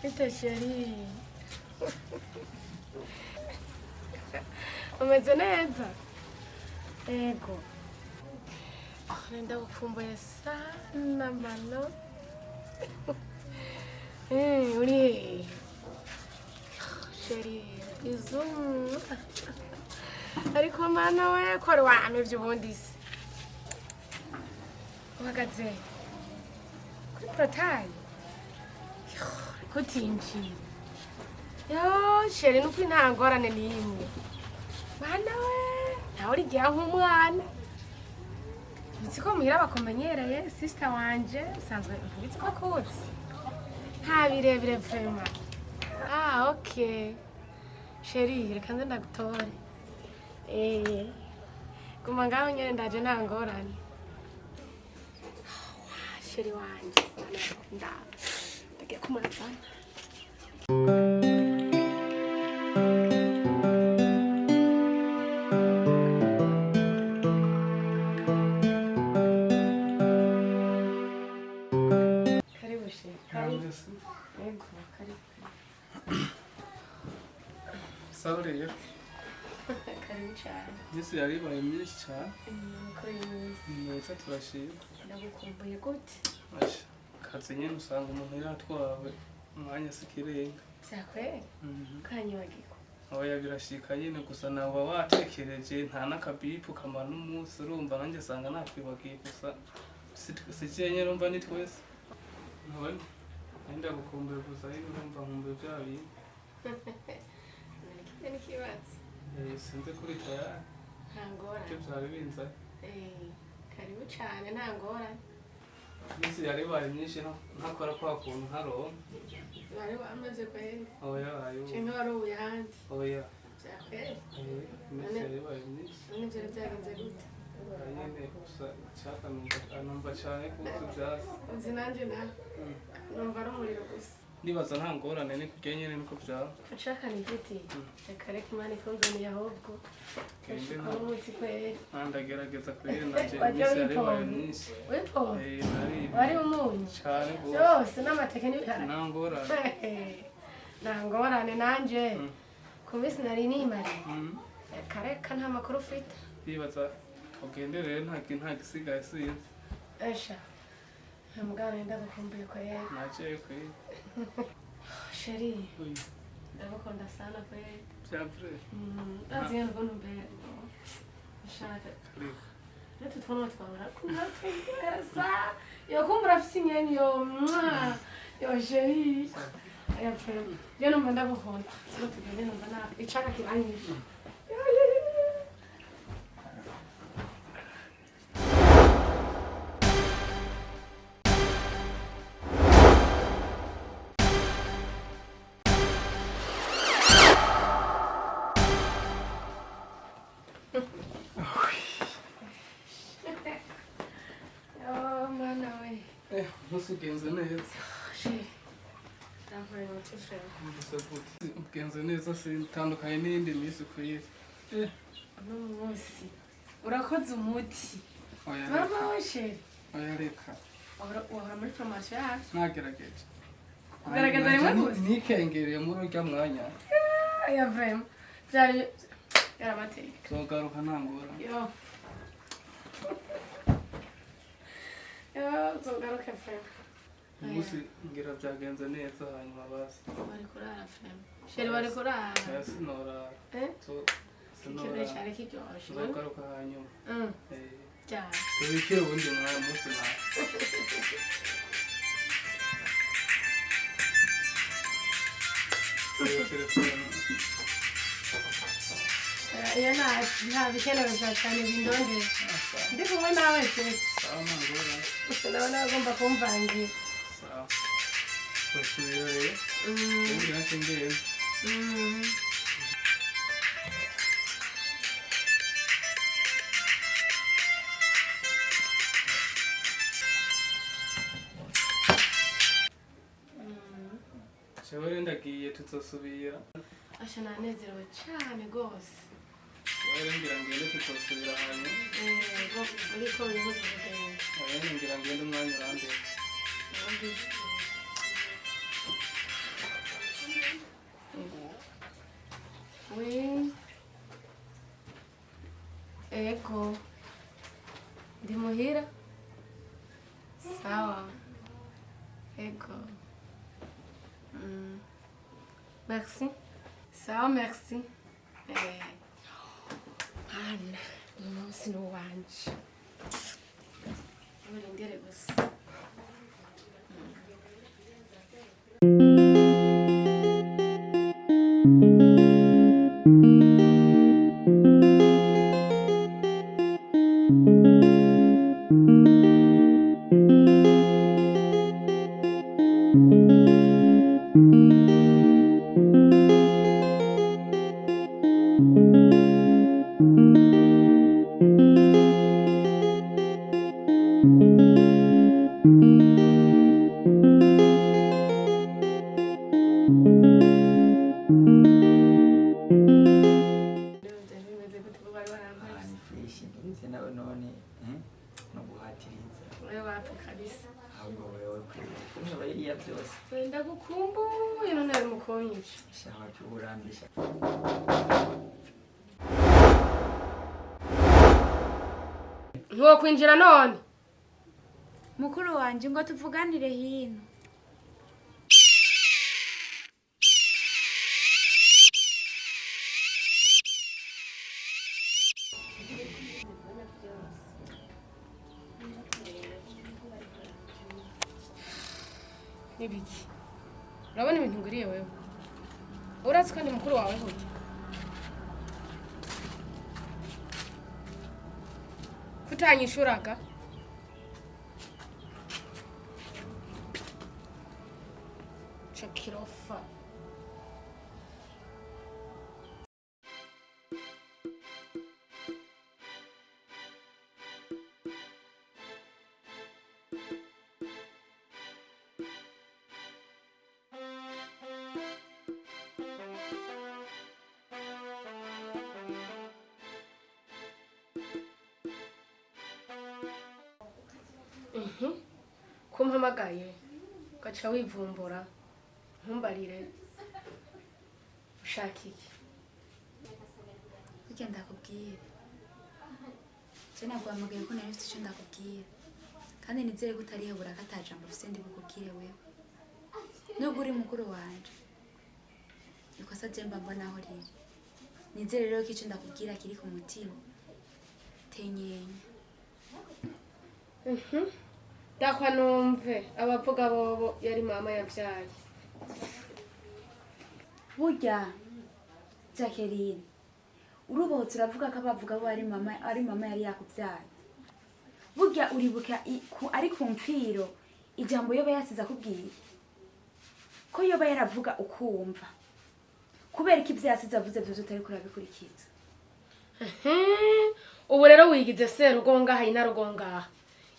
Ita siry. Umeze neza? Ego. Nenda gukumbuye sana mano. Uri siry izum. Ariko mano we kora wame by'ubundi se. Uhagaze kuri portail. Kutinji. Yo, siry nuko intangorane nimwe. Mana we, nawe uri giya nk'umwana. Nziko muhira bakomenyereye sister wanje, sanzwe nziko kuzi. Nta birebire vema. Ah, okay. Siry, reka nze ndagutore. Guma ngaho nyene ndaje nta ngorane. Siry wanje, ndagiye kumazana. Sabe Karibu cyane. Yesu yaribaye myinshi cyane. Kuri iyi Neza turashima. ndagukumbuye gute? Asha Kazi nyene usanga umuntu yatwawe umwanya sikirenga. Sakwe? Kanyibagiko. Oya birashika nyene gusa nawe watekereje nta nakabipu kamara n'umunsi urumva nanjye sanga nakwibagiye gusa sije nyene urumva ni twese. None nenda gukumbuye gusa urumva nkumbuye byabi. Nikibazo. Sinze kuri tayari. Ntangora. Cyo byari binza. Karibu cyane ntangora. Yesu yaribaye myinshi ntakora kwa kuntu haro. Bari bamaze kwenda. Oya ayo. Chenga wari uyandi. Oya. Sakwe? Yesu yaribaye myinshi. Nivyo byagenze gute? Nyene gusa nshaka numva cyane kuko byasi. Nzi nanje na. Numva ari umuriro gusa. Nibaza nta ngorane ni kurya nyene niko byaba. Ushaka ni giti? Reka reka imana ikunzaniye ahubwo. Ushaka umuti kweri. Ndagerageza kweri nanje Yesu yaribaye myinshi. Wepo? Nari. Wari umunyu? Cyane gose. Yose n'amateke n'ibihara. Nta ngorane. Nta ngorane nanje. Kumisi nari nimari. Reka reka nta makuru ufite. Nibaza ugenderere nta gisigaye sinzi. Esha. Mugana ndagukumbuye kweri. Naje kweri. Siry. Ndagukunda sana kweri. Byavure. Aziye ngono mbere. Shaka. Letu twono twabara kunategereza. Yo kumbura afite inyenyi yo. Yo Siry. Aya pfere. Yo numva ndagukunda. Sino tugende numva na icaka kiranyisha. Musugenze neza. Siry. Ndavuye mu tifre. Musugenze neza sintandukanye n'indi minsi kweri. No munsi. Urakoze umuti. Oya. Mama we Siry. Oya reka. Wahora muri formation yacu. Nagerageje. Kugaragaza rimwe gusa. Nikengereye muri urya mwanya. Aya vrema. Byari yaramateka. Zogaruka ntangora. Yo. Zogaruka vrema. Umunsi ngira byagenze neza hanyuma basi. Bari kurara vrema. Siry bari kurara. Sinora. Ikibere cyari kiryoshye. Zogaruka hanyuma. Cyane. Ubikire ubundi mwanya munsi na. Iyo nta bikenewe cyane bindonde. Ndi kumwe nawe Siry. Sawa mangora. Ndabona agomba kumvangira. Sawa. Basubira rero. Ngira nshingeye. Jewe ndagiye tuzosubira. Asha nanezerewe cyane gose. Jewe ngira ngende tuzosubira hanyuma. Ariko bihuze bigenda. Ngira ngende umwanya urandeba. ego ndi muhira sawa ego merci sawa merci Ana umunsi ni uwanje urindire gusa ndagukumbuye none ari mukonyije shaka cy'uburambisha ntiwokwinjira none mukuru wanje ngo tuvuganire hino nibiki urabona ibintu nguriye wewe uratse kandi mukuru wawe gute kutanyishuraga chakirofa kumpamagaye ugaca wivumbura ntumbarire ushaka iki burya ndakubwira je naguhamagaye ko nari mfite icyo ndakubwira kandi nizere ko utarihebura ko ata jambo ufise ndi bukubwire wewe nubwo uri mukuru wanje ikosa je mba mbona aho riri nizere rero ko icyo ndakubwira kiri ku mutima tenyenya dakwa numve abavuga bobo yari mama yavyaye burya Jacqueline urubohotse uravuga ko abavuga bo ari mama yari yakuvyaye burya uribuka ari ku mfiro ijambo yoba yasize akubwiye ko yoba yaravuga ukumva kubera ko ivyo yasize avuze vyose utari kurabikurikiza ubu rero wigize serugongaha inarugongaha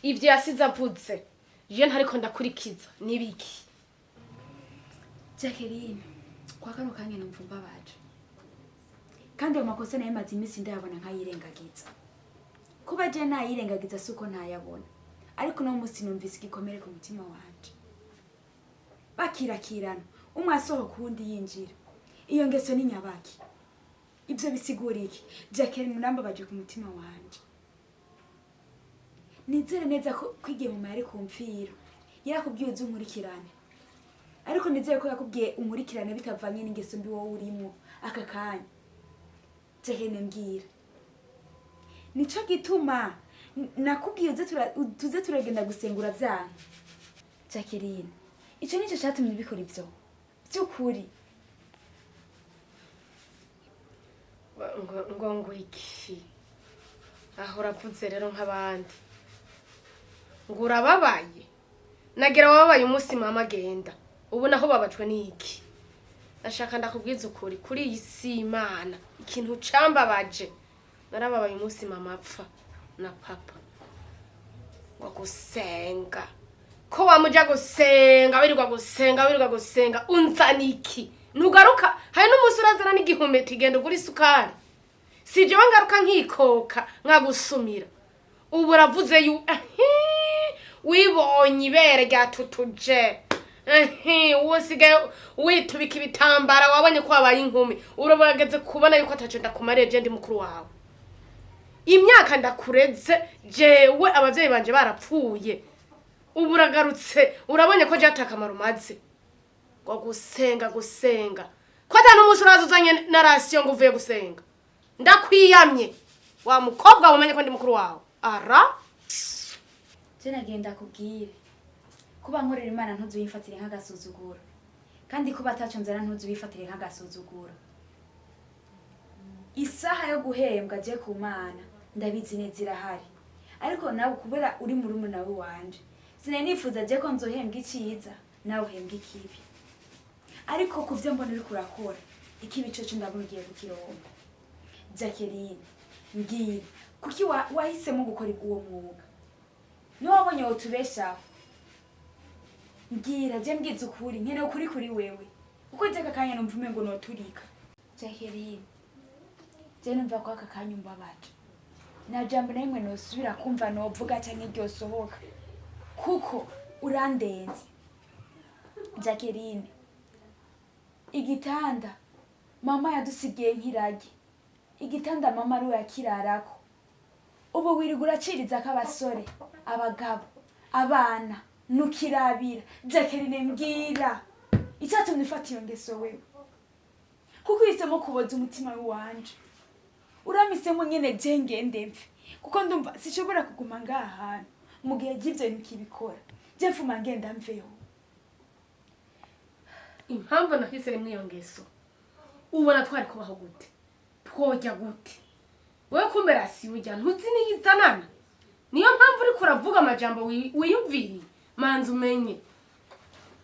ivyo yasize avuze je ntariko ndakurikiza nibiki Jacqueline kwa kano kanya numva mbabaje kandi ayo makosa nayo maze iminsi ndayabona nkayirengagiza kuba je nayirengagiza suko ntayabona ariko no musi numvise igikomere ku mutima wanje bakirakirana umwe asohoka uwundi yinjira iyo ngeso ni nyabaki ibyo bisigura iki Jacqueline murambabaje ku mutima wanje nizere neza ko kwigiye mu yari kumfira yarakubwiye uzi umurikirane ariko nizere ko yakubwiye umurikirane bitavanye n'ingeso mbi wowe urimo aka kanya Jacqueline mbwira nico gituma nakubwiye tuze turagenda gusengura vyana Jacqueline ico nico cyatumye bikora ivyo byukuri ngo iki aho uravuze rero nk'abandi ngo urababaye nagira wababaye umunsi mama agenda ubu naho babajwe n'iki nashaka ndakubwiza ukuri kuri iyi si Imana ikintu cambabaje narababaye umunsi mama apfa na papa wagusenga ko wamuja gusenga wirirwa gusenga unzaniki nugaruka hari n'umunsi urazana n'igihume tigenda ugura isukari sije wangaruka nkikoka nkagusumira ubu uravuze wibonye ibere ryatutuje usigaye witubika ibitambara wabonye ko wabaye inkumi urabageze kubona yuko ataco ndakumariye je ndi mukuru wawe imyaka ndakureze jewe abavyeyi banje barapfuye ubu uragarutse urabonye ko jata akamaro maze ngo gusenga ko atanu umunsi urazuzanye na rasiyo ngo uvuye gusenga ndakwiyamye wa mukobwa umenye ko ndi mukuru wawe ara je nagenda kubwire kuba nkorera Imana ntuzuyifatire nk'agasuzuguro kandi kuba ataco nzara ntuzuyifatire nk'agasuzuguro isaha yo guhembwa je ku Mana ndabizi neza irahari ariko nawe kubera uri muri murumuna wanje sine nifuza je ko nzohembwa iciza nawe uhembwa ikibi ariko kuvyo mbona uri kurakora ikibi cyo ndabona ugiye kukironka Jacqueline mbwira kuki wahisemo gukora uwo mwuga niwe wabonye utubeshaho mbwira je mbwiza ukuri nkene ukuri kuri wewe uko je kakanya numva umengo noturika Jacqueline je numva ko akakanya umbabaje na jambo na imwe nosubira kumva novuga canke iryo sohoka kuko urandenze Jacqueline igitanda mama yadusigiye nk'iragi igitanda mama ari yakirarako ubu wirigura aciriza k'abasore abagabo abana nukirabira Jacqueline mbwira icyatumye ufata iyo ngeso wewe kuko uhisemo kuboza umutima wanje uramisemo nyene je ngende mve kuko ndumva sishobora kuguma ngaha hantu mu gihe givyo nikibikora je mfuma ngenda mveho impamvu nahise rimwe iyo ngeso ubona twari kubaho gute twojya gute wewe kumbe rasi ujya ntuzi niyizanana niyo mpamvu uri kuravuga amajambo wiyumviriye manzi umenye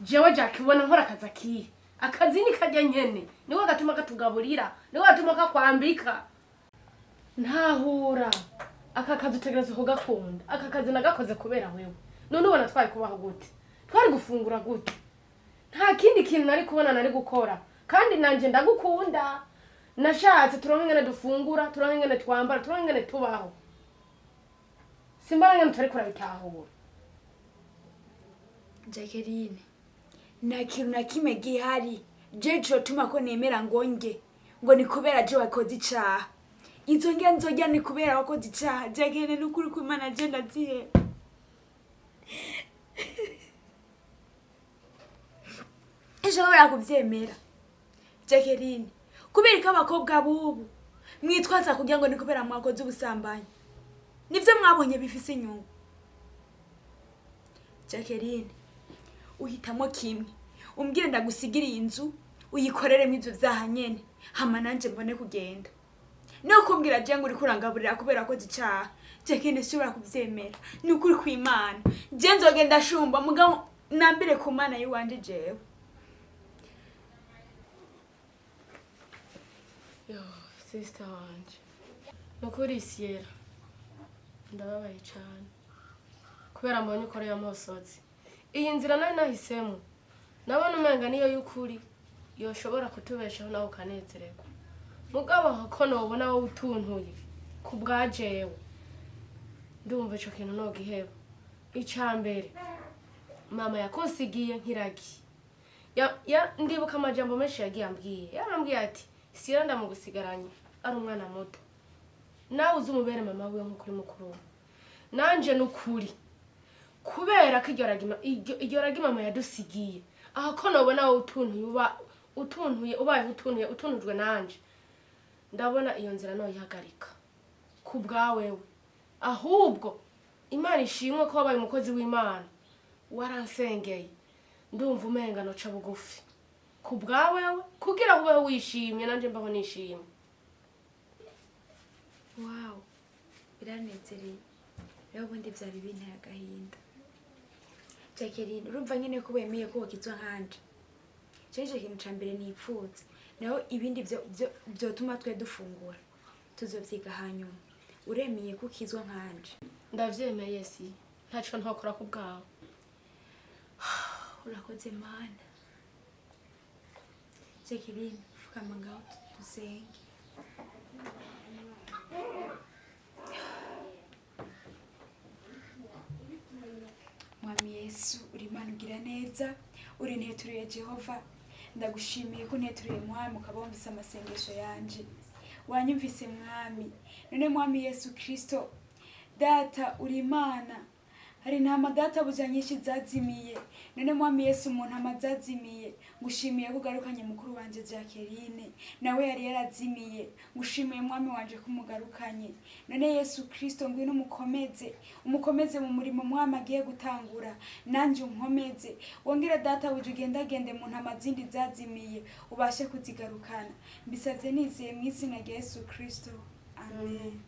jewe Jack ubona nkora akazi ni kajya nyene niwe gatuma katugaburira niwe gatuma kakwambika ntahura aka kazi utegereza kugakunda aka kazi nagakoze kubera wewe none ubona twari kubaho gute twari gufungura gute nta kindi kintu nari kubona nari gukora kandi nanje ndagukunda nashatse turonke ngene dufungura turonke ngene twambara turonke ngene tubaho simbara ngene turi kurabitahura Jacqueline na kintu na kimwe gihari jeje tuma ko nemera ngonge ngo ni kubera je wakoze icaha izo nge nzojya ni kubera wakoze icaha Jacqueline n'ukuri ku Imana je ndazihe Eshobora kuvyemera Jacqueline kubera ko abakobwa bubu mwitwaza kugira ngo ni kubera mwakoze ubusambanyi nivyo mwabonye bifise inyungu Jacqueline uhitamo kimwe umbwire ndagusigiriye inzu uyikoreremo ivyo vyaha nyene hama nanje mbone kugenda no kumbwira je ngo uri kurangaburira kubera ko zicaha Jacqueline sibura kuvyemera ni ukuri ku Imana je nzogenda shumba mugabo nambire ku Mana yiwanje jewe yo sister wanje nukuri Sierra ndababaye cyane kubera mbonye ukoreye amosozi iyi nzira nari nahisemo nabona umenga niyo y'ukuri yoshobora kutubeshaho nawe ukanezererwa mugabo ko nobona wowe utuntuye ku bwajewe ndumva ico kintu nogiheba icambere mama yakunsigiye nk'iragi ndibuka amajambo menshi yagiye ambwiye yarambwiye ati Sierra ndamugusigaranye ari umwana muto nawe uzi umubere mama wiwe nk'ukuri mukuru nanje nukuri kubera ko iryo ragi mama yadusigiye aha ko nobona wowe utunujwe nanje ndabona iyo nzira noyihagarika ku bwawewe ahubwo Imana ishimwe ko wabaye umukozi w'Imana waransengeye ndumva umenga noca bugufi ku bwawewe kugira ubeho wishimye nanje mbaho nishimye wow biranezereye rero ubundi byari binteye agahinda Jacqueline urumva nyene ko wemeye ko wakizwa nkanje jeje kintu cambere nipfuza naho ibindi byo tuma twe dufungura tuzovyiga hanyuma uremeye ko ukizwa nkanje ndavyemeye si ntaco ntokora ku bwawe urakoze Mana Jacqueline fukama ngaho dusenge Mwami Yesu uri Imana ugira neza uri nteturuye Jehova ndagushimiye ko nteturuye Mwami ukabumvise amasengesho yanje wanyumvise mwami. None mwami Yesu Kristo, data uri Imana, hari intama data buja nyinshi zazimiye. None mwami Yesu umuntu amazazimiye, ngushimiye kugarukanye mukuru wanje Jacqueline, nawe yari yarazimiye, ngushimiye mwami wanje kumugarukanye. None Yesu Kristo ngwino umukomeze mu murimo mwami agiye gutangura, nanje unkomeze, wongere data buje ugendagende mu ntama zindi zazimiye, ubashe kuzigarukana. Mbisavye nizeye mu izina rya Yesu Kristo, amen.